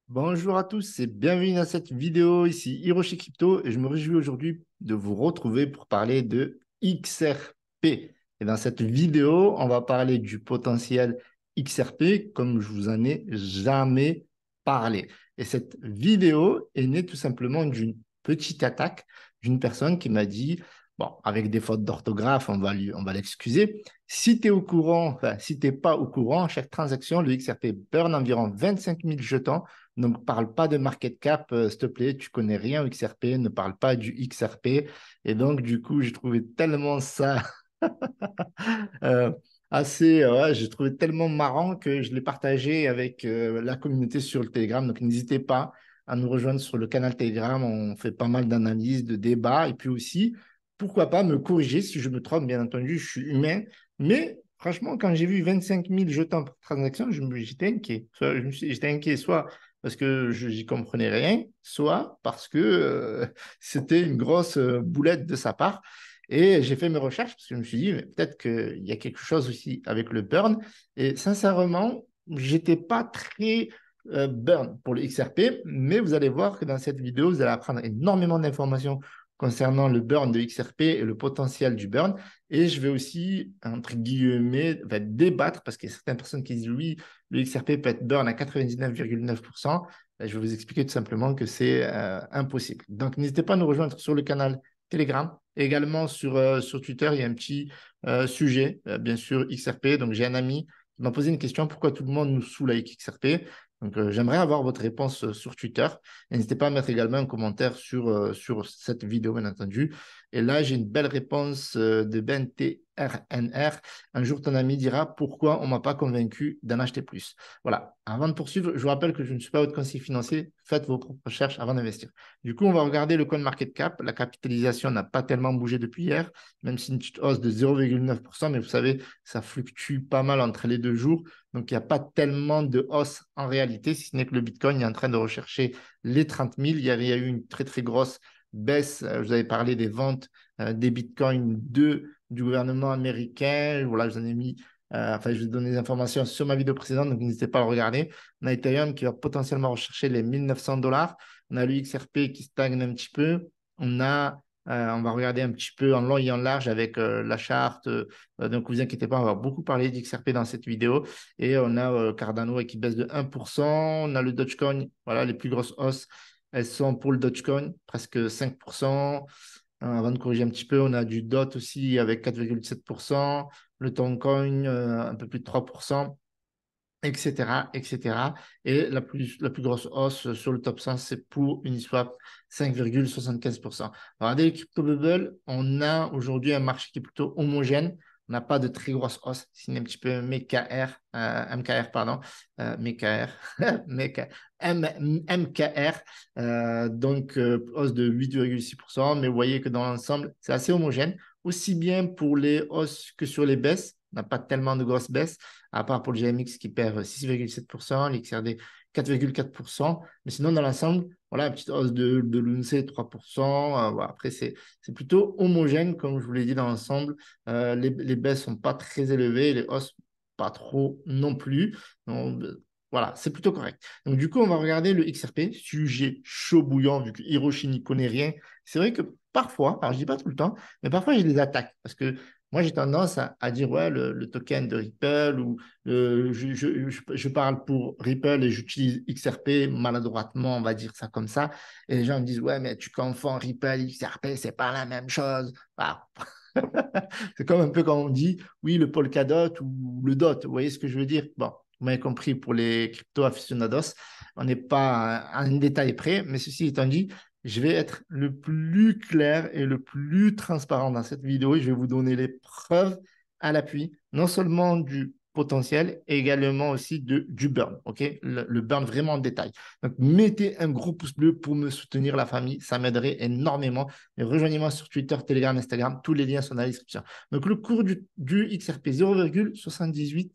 Bonjour à tous et bienvenue dans cette vidéo. Ici Hiroshi Crypto et je me réjouis aujourd'hui de vous retrouver pour parler de XRP. Et dans cette vidéo, on va parler du potentiel XRP comme je vous en ai jamais parlé. Et cette vidéo est née tout simplement d'une petite attaque d'une personne qui m'a dit, bon, avec des fautes d'orthographe, on va l'excuser. Si tu es au courant, enfin, si tu n'es pas au courant, chaque transaction, le XRP burn environ 25 000 jetons. Donc, parle pas de market cap, s'il te plaît, tu connais rien au XRP, ne parle pas du XRP. Et donc, du coup, j'ai trouvé tellement ça euh, ouais, j'ai trouvé tellement marrant que je l'ai partagé avec la communauté sur le Telegram. Donc, n'hésitez pas à nous rejoindre sur le canal Telegram. On fait pas mal d'analyses, de débats. Et puis aussi, pourquoi pas me corriger si je me trompe, bien entendu, je suis humain. Mais franchement, quand j'ai vu 25 000 jetons par transaction, j'étais inquiet. J'étais inquiet soit parce que je n'y comprenais rien, soit parce que c'était une grosse boulette de sa part. Et j'ai fait mes recherches parce que je me suis dit, mais peut-être qu'il y a quelque chose aussi avec le burn. Et sincèrement, j'étais pas très burn pour le XRP, mais vous allez voir que dans cette vidéo, vous allez apprendre énormément d'informations concernant le burn de XRP et le potentiel du burn. Et je vais aussi, entre guillemets, débattre parce qu'il y a certaines personnes qui disent oui, le XRP peut être burn à 99,9%. Je vais vous expliquer tout simplement que c'est impossible. Donc, n'hésitez pas à nous rejoindre sur le canal Telegram. Également sur Twitter, il y a un petit sujet, bien sûr, XRP. Donc, j'ai un ami qui m'a posé une question, pourquoi tout le monde nous saoule avec XRP? Donc, j'aimerais avoir votre réponse sur Twitter. N'hésitez pas à mettre également un commentaire sur cette vidéo, bien entendu. Et là, j'ai une belle réponse de Ben TRNR. Un jour, ton ami dira pourquoi on ne m'a pas convaincu d'en acheter plus. Voilà. Avant de poursuivre, je vous rappelle que je ne suis pas votre conseiller financier. Faites vos propres recherches avant d'investir. Du coup, on va regarder le CoinMarketCap. La capitalisation n'a pas tellement bougé depuis hier, même si une petite hausse de 0,9%, mais vous savez, ça fluctue pas mal entre les 2 jours. Donc, il n'y a pas tellement de hausse en réalité, si ce n'est que le Bitcoin est en train de rechercher les 30 000. Il y a eu une très, très grosse baisse. Je vous avais parlé des ventes des Bitcoins du gouvernement américain. Voilà, je vous en ai mis enfin, je vais vous donner des informations sur ma vidéo précédente, donc n'hésitez pas à le regarder. On a Ethereum qui va potentiellement rechercher les 1900 $. On a le XRP qui stagne un petit peu. On va regarder un petit peu en long et en large avec la charte. Donc, vous inquiétez pas, on va beaucoup parler d'XRP dans cette vidéo. Et on a Cardano qui baisse de 1%. On a le Dogecoin, voilà, les plus grosses hausses, elles sont pour le Dogecoin, presque 5%. Avant de corriger un petit peu, on a du DOT aussi avec 4,7%, le Toncoin un peu plus de 3%, etc., etc. Et la plus grosse hausse sur le top 100, c'est pour Uniswap, 5,75%. Regardez les crypto bubble, on a aujourd'hui un marché qui est plutôt homogène. On n'a pas de très grosse hausse, c'est un petit peu MKR, pardon, MKR, MKR, donc hausse de 8,6%. Mais vous voyez que dans l'ensemble, c'est assez homogène, aussi bien pour les hausses que sur les baisses. On n'a pas tellement de grosses baisses à part pour le GMX qui perd 6,7%, l'XRD 4,4%. Mais sinon, dans l'ensemble, voilà, une petite hausse de l'UNC 3%. Voilà. Après, c'est plutôt homogène, comme je vous l'ai dit, dans l'ensemble. Les baisses sont pas très élevées, les hausses pas trop non plus. Donc, voilà, c'est plutôt correct. Donc, du coup, on va regarder le XRP, sujet chaud bouillant, vu que Hiroshi n'y connaît rien. C'est vrai que parfois, alors je dis pas tout le temps, mais parfois, je les attaque parce que moi, j'ai tendance à dire, ouais, le token de Ripple ou je parle pour Ripple et j'utilise XRP maladroitement, on va dire ça comme ça. Et les gens me disent, ouais, mais tu confonds Ripple, XRP, c'est pas la même chose. Voilà. C'est comme un peu quand on dit, oui, le Polkadot ou le DOT. Vous voyez ce que je veux dire? Bon, vous m'avez compris pour les crypto aficionados. On n'est pas à un détail près, mais ceci étant dit, je vais être le plus clair et le plus transparent dans cette vidéo et je vais vous donner les preuves à l'appui, non seulement du potentiel, et également aussi du burn, ok? Le burn vraiment en détail. Donc, mettez un gros pouce bleu pour me soutenir la famille, ça m'aiderait énormément. Et rejoignez-moi sur Twitter, Telegram, Instagram, tous les liens sont dans la description. Donc, le cours du XRP, 0,78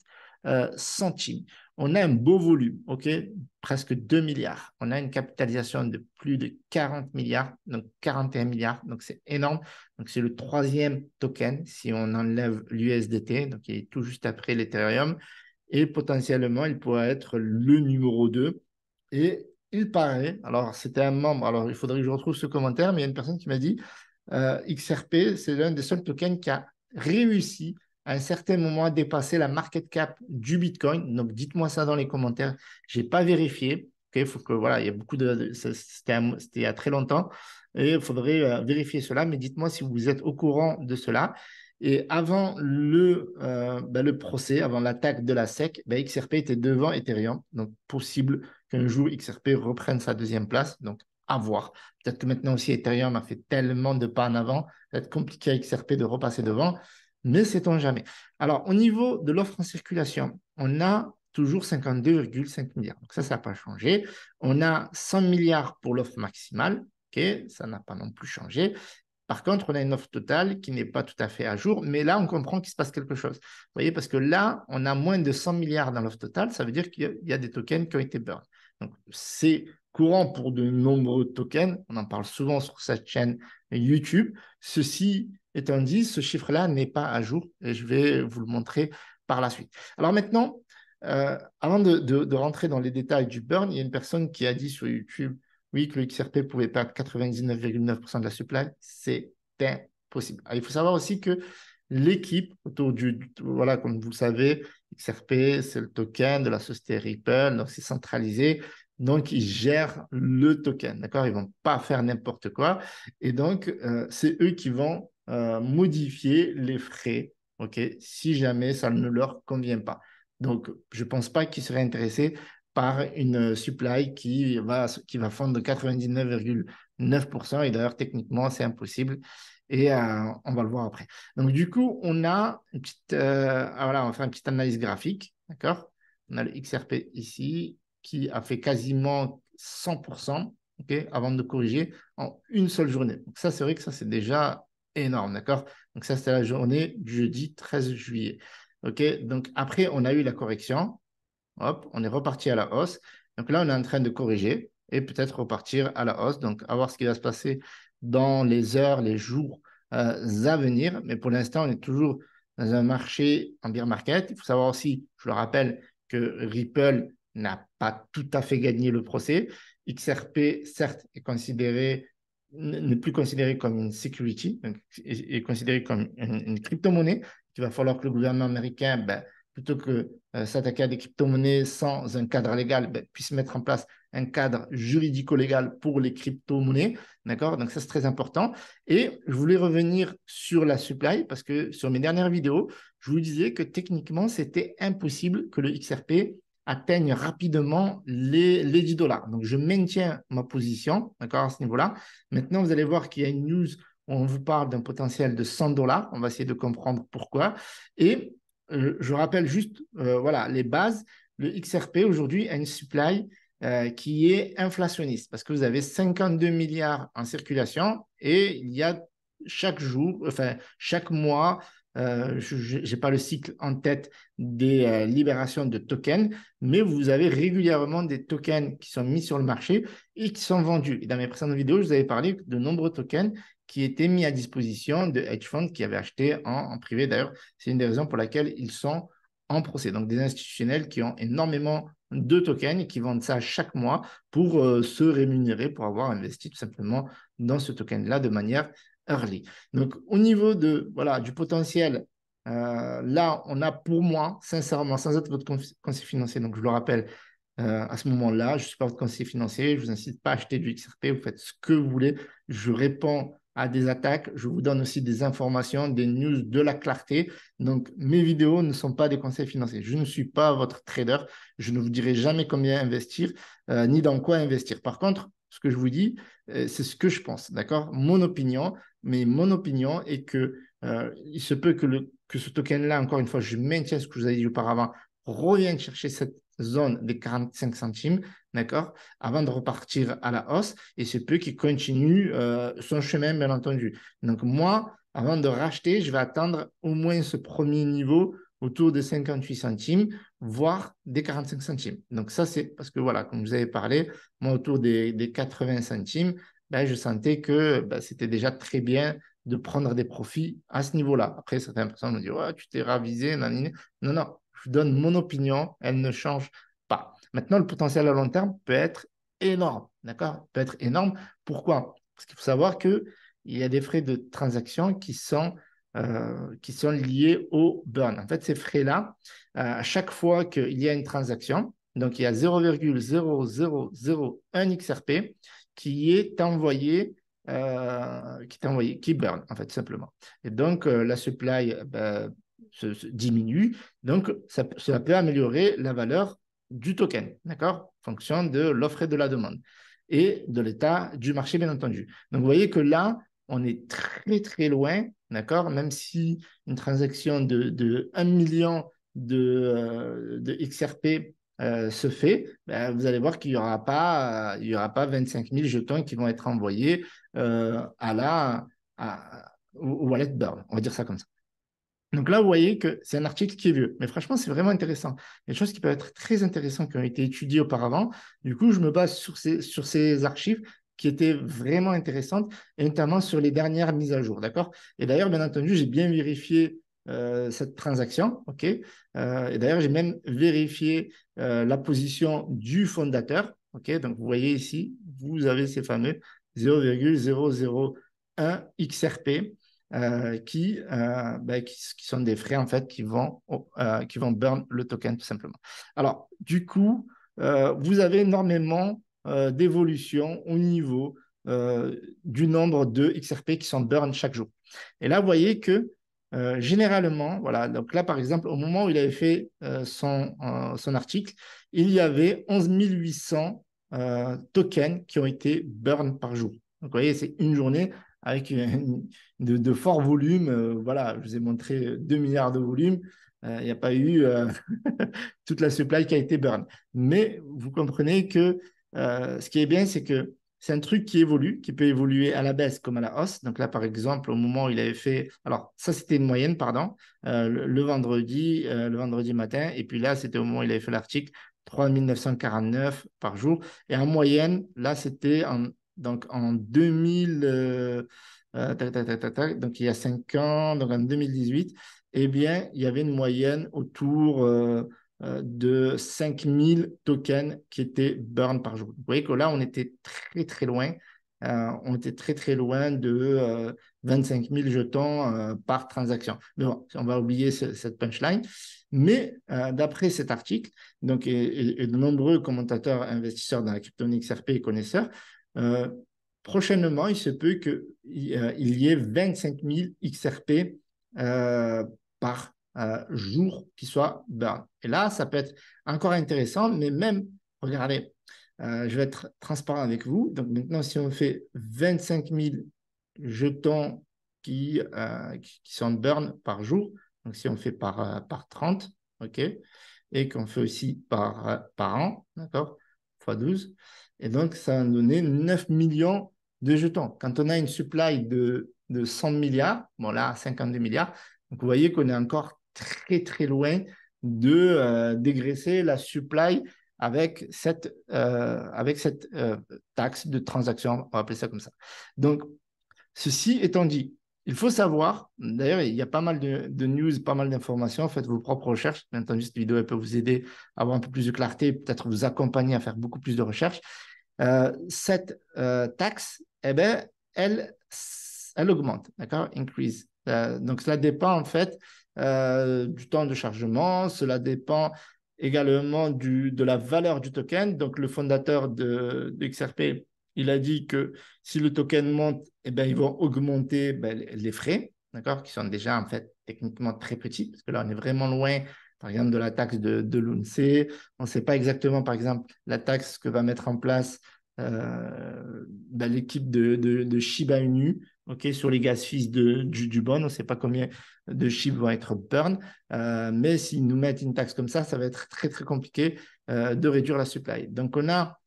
centimes. On a un beau volume, ok? Presque 2 milliards. On a une capitalisation de plus de 40 milliards, donc 41 milliards, donc c'est énorme. Donc c'est le troisième token si on enlève l'USDT, donc il est tout juste après l'Ethereum. Et potentiellement, il pourrait être le numéro 2. Et il paraît, alors c'était un membre, alors il faudrait que je retrouve ce commentaire, mais il y a une personne qui m'a dit XRP, c'est l'un des seuls tokens qui a réussi à un certain moment à dépasser la market cap du Bitcoin. Donc dites-moi ça dans les commentaires. Je n'ai pas vérifié. Il faut que, voilà, il y a beaucoup c'était il y a très longtemps et il faudrait vérifier cela, mais dites-moi si vous êtes au courant de cela. Et avant le procès, avant l'attaque de la SEC, XRP était devant Ethereum. Donc, possible qu'un jour XRP reprenne sa deuxième place. Donc, à voir. Peut-être que maintenant aussi Ethereum a fait tellement de pas en avant, ça va être compliqué à XRP de repasser devant, mais sait-on jamais. Alors, au niveau de l'offre en circulation, on a toujours 52,5 milliards. Donc ça n'a pas changé. On a 100 milliards pour l'offre maximale. OK, ça n'a pas non plus changé. Par contre, on a une offre totale qui n'est pas tout à fait à jour, mais là, on comprend qu'il se passe quelque chose. Vous voyez, parce que là, on a moins de 100 milliards dans l'offre totale, ça veut dire qu'il y a des tokens qui ont été burn. Donc, c'est courant pour de nombreux tokens. On en parle souvent sur cette chaîne YouTube. Ceci étant dit, ce chiffre-là n'est pas à jour et je vais vous le montrer par la suite. Alors maintenant, avant de rentrer dans les détails du burn, il y a une personne qui a dit sur YouTube oui, que le XRP pouvait perdre 99,9% de la supply, c'est impossible. Alors, il faut savoir aussi que l'équipe autour voilà, comme vous le savez, XRP, c'est le token de la société Ripple, donc c'est centralisé. Donc, ils gèrent le token, d'accord? Ils ne vont pas faire n'importe quoi. Et donc, c'est eux qui vont modifier les frais, OK, si jamais ça ne leur convient pas. Donc, je ne pense pas qu'ils seraient intéressés par une supply qui va fondre de 99,9%. Et d'ailleurs, techniquement, c'est impossible. Et on va le voir après. Donc, du coup, on a une petite, voilà, on va faire une petite analyse graphique. D'accord? On a le XRP ici qui a fait quasiment 100%, okay, avant de corriger en une seule journée. Donc, ça, c'est vrai que ça, c'est déjà énorme. D'accord? Donc, ça, c'était la journée du jeudi 13 juillet. OK? Donc, après, on a eu la correction. Hop, on est reparti à la hausse. Donc là, on est en train de corriger et peut-être repartir à la hausse. Donc, à voir ce qui va se passer dans les heures, les jours à venir. Mais pour l'instant, on est toujours dans un marché en bear market. Il faut savoir aussi, je le rappelle, que Ripple n'a pas tout à fait gagné le procès. XRP, certes, n'est plus considéré comme une security, donc est considéré comme une crypto-monnaie qu'il va falloir que le gouvernement américain plutôt que s'attaquer à des crypto-monnaies sans un cadre légal, puisse mettre en place un cadre juridico-légal pour les crypto-monnaies. D'accord? Donc, ça, c'est très important. Et je voulais revenir sur la supply parce que sur mes dernières vidéos, je vous disais que techniquement, c'était impossible que le XRP atteigne rapidement les 10 dollars. Donc, je maintiens ma position, d'accord, à ce niveau-là. Maintenant, vous allez voir qu'il y a une news où on vous parle d'un potentiel de 100 dollars. On va essayer de comprendre pourquoi. Et je rappelle juste voilà, les bases. Le XRP aujourd'hui a une supply qui est inflationniste parce que vous avez 52 milliards en circulation et il y a chaque jour, enfin chaque mois, je n'ai pas le cycle en tête des libérations de tokens, mais vous avez régulièrement des tokens qui sont mis sur le marché et qui sont vendus. Et dans mes précédentes vidéos, je vous avais parlé de nombreux tokens qui étaient mis à disposition de hedge funds qui avaient acheté en privé. D'ailleurs, c'est une des raisons pour laquelle ils sont en procès. Donc, des institutionnels qui ont énormément de tokens et qui vendent ça chaque mois pour se rémunérer, pour avoir investi tout simplement dans ce token-là de manière early. Donc, au niveau voilà, du potentiel, là, on a pour moi, sincèrement, sans être votre conseiller financier, donc je le rappelle, à ce moment-là, je ne suis pas votre conseiller financier, je ne vous incite pas à acheter du XRP, vous faites ce que vous voulez, je réponds à des attaques, je vous donne aussi des informations, des news, de la clarté. Donc, mes vidéos ne sont pas des conseils financiers. Je ne suis pas votre trader, je ne vous dirai jamais combien investir, ni dans quoi investir. Par contre, ce que je vous dis, c'est ce que je pense, d'accord? Mon opinion, mais mon opinion est que il se peut que ce token-là, encore une fois, je maintiens ce que je vous avais dit auparavant, revienne chercher cette zone des 45 centimes, d'accord, avant de repartir à la hausse, et c'est peu qui continue son chemin, bien entendu. Donc, moi, avant de racheter, je vais attendre au moins ce premier niveau autour de 58 centimes, voire des 45 centimes. Donc, ça, c'est parce que, voilà, comme vous avez parlé, moi, autour des 80 centimes, je sentais que c'était déjà très bien de prendre des profits à ce niveau-là. Après, certaines personnes me disent, ouais, tu t'es ravisé, nanani. Non, non, je vous donne mon opinion, elle ne change pas. Maintenant, le potentiel à long terme peut être énorme, d'accord? Il peut être énorme. Pourquoi? Parce qu'il faut savoir qu'il y a des frais de transaction qui sont liés au burn. En fait, ces frais-là, à chaque fois qu'il y a une transaction, donc il y a 0,0001 XRP qui burn, en fait, tout simplement. Et donc, la supply diminue. Donc, cela peut améliorer la valeur du token, d'accord? En fonction de l'offre et de la demande et de l'état du marché, bien entendu. Donc, vous voyez que là, on est très, très loin, d'accord? Même si une transaction de 1 million de XRP se fait, ben, vous allez voir qu'il n'y aura pas 25 000 jetons qui vont être envoyés au wallet burn. On va dire ça comme ça. Donc là, vous voyez que c'est un article qui est vieux, mais franchement, c'est vraiment intéressant. Il y a des choses qui peuvent être très intéressantes qui ont été étudiées auparavant. Du coup, je me base sur ces archives qui étaient vraiment intéressantes, et notamment sur les dernières mises à jour, d'accord? Et d'ailleurs, bien entendu, j'ai bien vérifié cette transaction, ok? Et d'ailleurs, j'ai même vérifié la position du fondateur, ok? Donc, vous voyez ici, vous avez ces fameux 0,001 XRP qui sont des frais en fait qui vont burn le token tout simplement. Alors, du coup, vous avez énormément d'évolution au niveau du nombre de XRP qui sont burn chaque jour. Et là, vous voyez que généralement, voilà, donc là, par exemple, au moment où il avait fait son article, il y avait 11 800 tokens qui ont été burn par jour. Donc, vous voyez, c'est une journée avec de forts volumes. Voilà, je vous ai montré 2 milliards de volumes. Il n'y a pas eu toute la supply qui a été burn. Mais vous comprenez que ce qui est bien, c'est que c'est un truc qui évolue, qui peut évoluer à la baisse comme à la hausse. Donc là, par exemple, au moment où il avait fait... Alors, ça, c'était une moyenne, pardon, le vendredi matin. Et puis là, c'était au moment où il avait fait l'article, 3 949 par jour. Et en moyenne, là, c'était donc en 2000, donc il y a 5 ans, donc en 2018, eh bien, il y avait une moyenne autour de 5000 tokens qui étaient burn par jour. Vous voyez que là, on était très, très loin. On était très, très loin de 25 000 jetons par transaction. Mais bon, on va oublier cette punchline. Mais d'après cet article, donc, et de nombreux commentateurs investisseurs dans la crypto-monnaie XRP et connaisseurs, euh, prochainement, il se peut qu'il y ait 25 000 XRP par jour qui soient burn. Et là, ça peut être encore intéressant, mais même, regardez, je vais être transparent avec vous. Donc maintenant, si on fait 25 000 jetons qui sont burn par jour, donc si on fait par 30, OK, et qu'on fait aussi par an, d'accord, fois 12, et donc ça va donner 9 millions de jetons. Quand on a une supply de 100 milliards, bon là, 52 milliards, donc vous voyez qu'on est encore très, très loin de dégraisser la supply avec cette taxe de transaction, on va appeler ça comme ça. Donc, ceci étant dit, il faut savoir, d'ailleurs, il y a pas mal de news, pas mal d'informations, faites vos propres recherches. Bien entendu, cette vidéo elle peut vous aider à avoir un peu plus de clarté, peut-être vous accompagner à faire beaucoup plus de recherches. Cette taxe, eh ben, elle augmente, d'accord? Increase. Donc, cela dépend en fait du temps de chargement, cela dépend également de la valeur du token. Donc, le fondateur de XRP, il a dit que si le token monte, eh ben, ils vont augmenter les frais, d'accord, qui sont déjà en fait techniquement très petits, parce que là, on est vraiment loin, par exemple, de la taxe de l'UNC. On ne sait pas exactement, par exemple, la taxe que va mettre en place l'équipe de Shiba Inu, okay, sur les gaz fils du bon. On ne sait pas combien de chips vont être burn, mais s'ils nous mettent une taxe comme ça va être très, très compliqué de réduire la supply. Donc, on a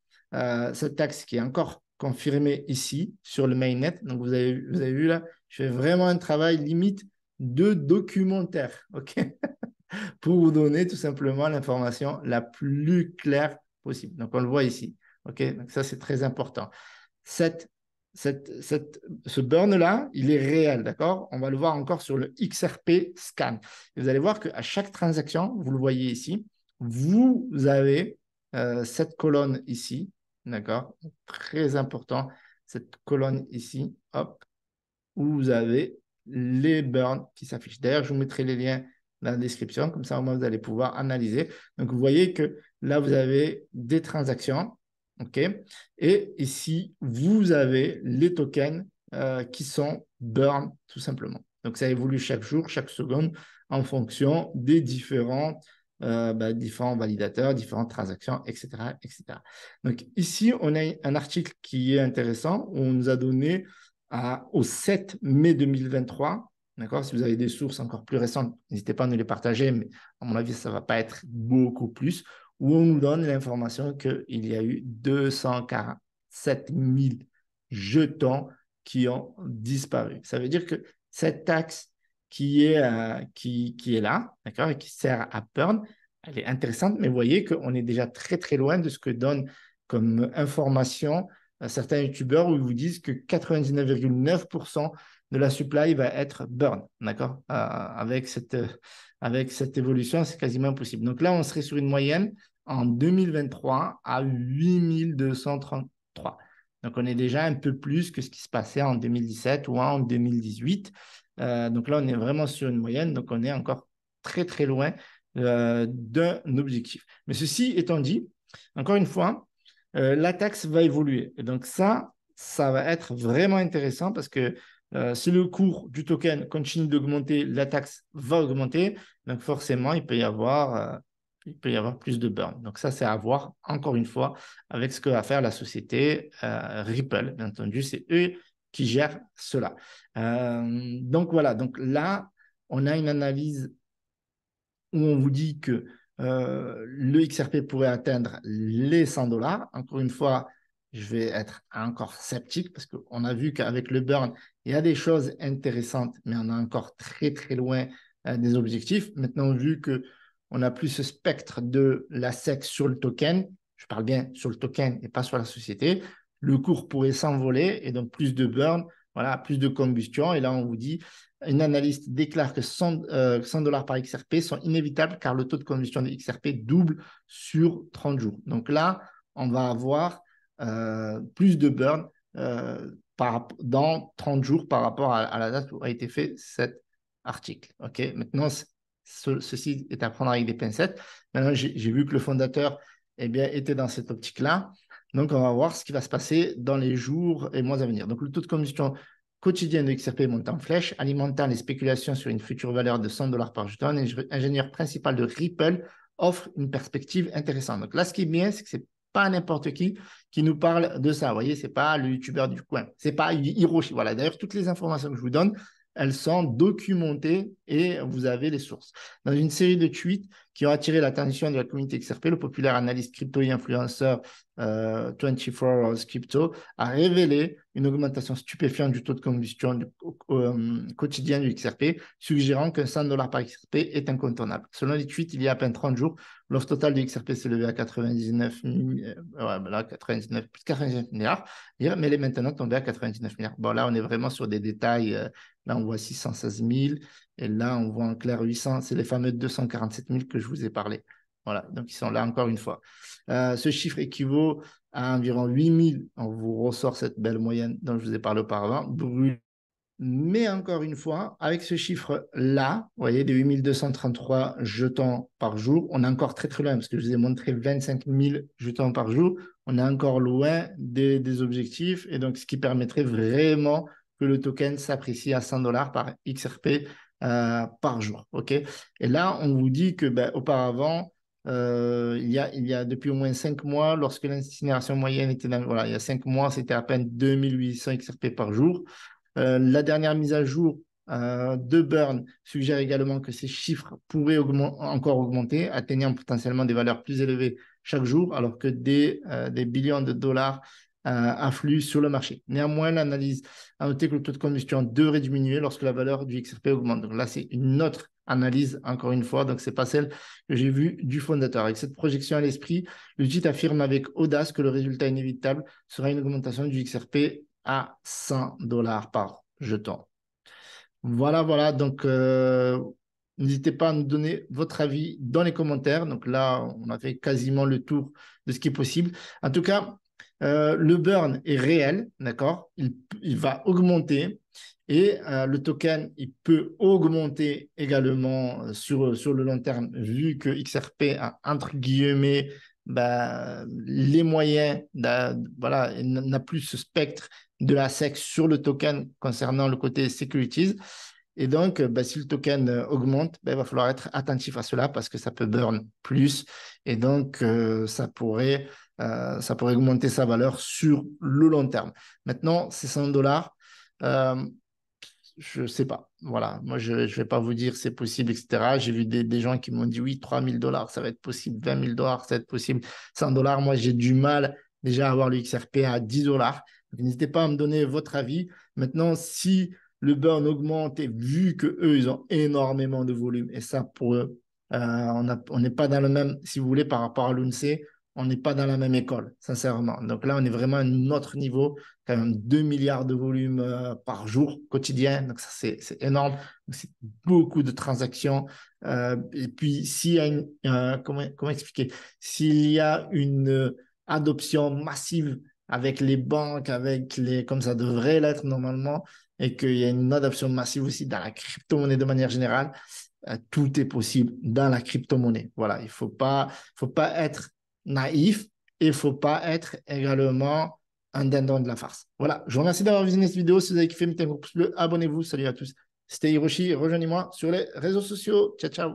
cette taxe qui est encore confirmée ici sur le mainnet. Donc, vous avez vu là, je fais vraiment un travail limite de documentaire, OK? Pour vous donner tout simplement l'information la plus claire possible. Donc, on le voit ici. OK? Donc, ça, c'est très important. Ce burn-là, il est réel, d'accord? On va le voir encore sur le XRP scan. Et vous allez voir qu'à chaque transaction, vous le voyez ici, vous avez cette colonne ici, d'accord? Très important, cette colonne ici, hop, où vous avez les burns qui s'affichent. D'ailleurs, je vous mettrai les liens dans la description, comme ça, au moins, vous allez pouvoir analyser. Donc, vous voyez que là, vous avez des transactions, OK? Et ici, vous avez les tokens qui sont burn, tout simplement. Donc, ça évolue chaque jour, chaque seconde, en fonction des différents validateurs, différentes transactions, etc., etc. Donc, ici, on a un article qui est intéressant où on nous a donné au 7 mai 2023. D'accord? Si vous avez des sources encore plus récentes, n'hésitez pas à nous les partager, mais à mon avis, ça ne va pas être beaucoup plus, où on nous donne l'information qu'il y a eu 247 000 jetons qui ont disparu. Ça veut dire que cette taxe qui est là, d'accord, et qui sert à Burn, elle est intéressante, mais vous voyez qu'on est déjà très, très loin de ce que donne comme information certains youtubeurs où ils vous disent que 99,9% de la supply va être burn, d'accord? Avec cette évolution, c'est quasiment impossible. Donc là, on serait sur une moyenne en 2023 à 8233. Donc on est déjà un peu plus que ce qui se passait en 2017 ou en 2018. Donc là, on est vraiment sur une moyenne, donc on est encore très, très loin d'un objectif. Mais ceci étant dit, encore une fois, la taxe va évoluer. Et donc ça va être vraiment intéressant parce que si le cours du token continue d'augmenter, la taxe va augmenter. Donc forcément, il peut y avoir plus de burn. Donc ça, c'est à voir, encore une fois, avec ce que va faire la société Ripple. Bien entendu, c'est eux qui gèrent cela. Donc voilà, donc là, on a une analyse où on vous dit que le XRP pourrait atteindre les 100 dollars. Encore une fois, je vais être encore sceptique parce qu'on a vu qu'avec le burn, il y a des choses intéressantes, mais on est encore très, très loin des objectifs. Maintenant, vu qu'on n'a plus ce spectre de la SEC sur le token, je parle bien sur le token et pas sur la société, le cours pourrait s'envoler et donc plus de burn, voilà, plus de combustion. Et là, on vous dit, une analyste déclare que 100 dollars par XRP sont inévitables car le taux de combustion de XRP double sur 30 jours. Donc là, on va avoir plus de burn dans 30 jours par rapport à la date où a été fait cet article. Okay. Maintenant, ceci est à prendre avec des pincettes. Maintenant, j'ai vu que le fondateur eh bien, était dans cette optique-là. Donc, on va voir ce qui va se passer dans les jours et mois à venir. Donc, le taux de combustion quotidien de XRP monte en flèche, alimentant les spéculations sur une future valeur de 100 dollars par jeton. L'ingénieur principal de Ripple offre une perspective intéressante. Donc là, ce qui est bien, c'est que ce n'est pas n'importe qui nous parle de ça. Vous voyez, ce n'est pas le youtubeur du coin. Ce n'est pas Hiroshi. Voilà. D'ailleurs, toutes les informations que je vous donne, elles sont documentées et vous avez les sources. Dans une série de tweets qui ont attiré l'attention de la communauté XRP, le populaire analyste crypto et influenceur 24 Hours Crypto a révélé une augmentation stupéfiante du taux de combustion quotidien du XRP, suggérant qu'un 100 dollars par XRP est incontournable. Selon les tweets, il y a à peine 30 jours, l'offre totale du XRP s'est levée à 99, plus de 99 milliards, mais elle est maintenant tombée à 99 milliards. Bon, là, on est vraiment sur des détails. Là, on voit 616 000 et là, on voit en clair 800. C'est les fameux 247 000 que je vous ai parlé. Voilà, donc ils sont là encore une fois. Ce chiffre équivaut à environ 8 000. On vous ressort cette belle moyenne dont je vous ai parlé auparavant. Mais encore une fois, avec ce chiffre-là, vous voyez, de 8 233 jetons par jour, on est encore très très loin parce que je vous ai montré 25 000 jetons par jour. On est encore loin des objectifs et donc ce qui permettrait vraiment que le token s'apprécie à 100 dollars par XRP par jour. Okay. Et là, on vous dit que auparavant, il y a depuis au moins 5 mois, lorsque l'incinération moyenne était voilà, il y a 5 mois, c'était à peine 2800 XRP par jour. La dernière mise à jour de Burn suggère également que ces chiffres pourraient encore augmenter, atteignant potentiellement des valeurs plus élevées chaque jour, alors que des billions de dollars affluent sur le marché. Néanmoins, l'analyse a noté que le taux de combustion devrait diminuer lorsque la valeur du XRP augmente. Donc là, c'est une autre analyse, encore une fois, donc ce n'est pas celle que j'ai vue du fondateur. Avec cette projection à l'esprit, le site affirme avec audace que le résultat inévitable sera une augmentation du XRP à 100 dollars par jeton. Voilà, voilà. Donc, n'hésitez pas à nous donner votre avis dans les commentaires. Donc là, on a fait quasiment le tour de ce qui est possible. En tout cas, Le burn est réel, d'accord? Il va augmenter et le token, il peut augmenter également sur le long terme, vu que XRP a, entre guillemets, bah, les moyens, voilà, il n'a plus ce spectre de la SEC sur le token concernant le côté securities. Et donc, bah, si le token augmente, bah, il va falloir être attentif à cela parce que ça peut burn plus. Et donc, ça pourrait augmenter sa valeur sur le long terme. Maintenant, ces 100 dollars, euh, je ne sais pas. Voilà, moi, je ne vais pas vous dire c'est possible, etc. J'ai vu des gens qui m'ont dit oui, 3000 dollars, ça va être possible, 20 000 dollars, ça va être possible, 100 dollars. Moi, j'ai du mal déjà à avoir le XRP à 10 dollars. N'hésitez pas à me donner votre avis. Maintenant, si le burn augmente et vu que eux, ils ont énormément de volume, et ça, pour eux, on n'est pas dans le même, si vous voulez, par rapport à l'UNC, on n'est pas dans la même école, sincèrement. Donc là, on est vraiment à un autre niveau, quand même 2 milliards de volume par jour quotidien. Donc ça, c'est énorme. C'est beaucoup de transactions. Et puis, s'il y a comment expliquer? S'il y a une adoption massive avec les banques, comme ça devrait l'être normalement, et qu'il y a une adoption massive aussi dans la crypto-monnaie de manière générale, tout est possible dans la crypto-monnaie. Voilà, faut pas être naïf et il ne faut pas être également un dindon de la farce. Voilà, je vous remercie d'avoir visionné cette vidéo. Si vous avez kiffé, mettez un pouce bleu, abonnez-vous. Salut à tous. C'était Hiroshi. Rejoignez-moi sur les réseaux sociaux. Ciao, ciao.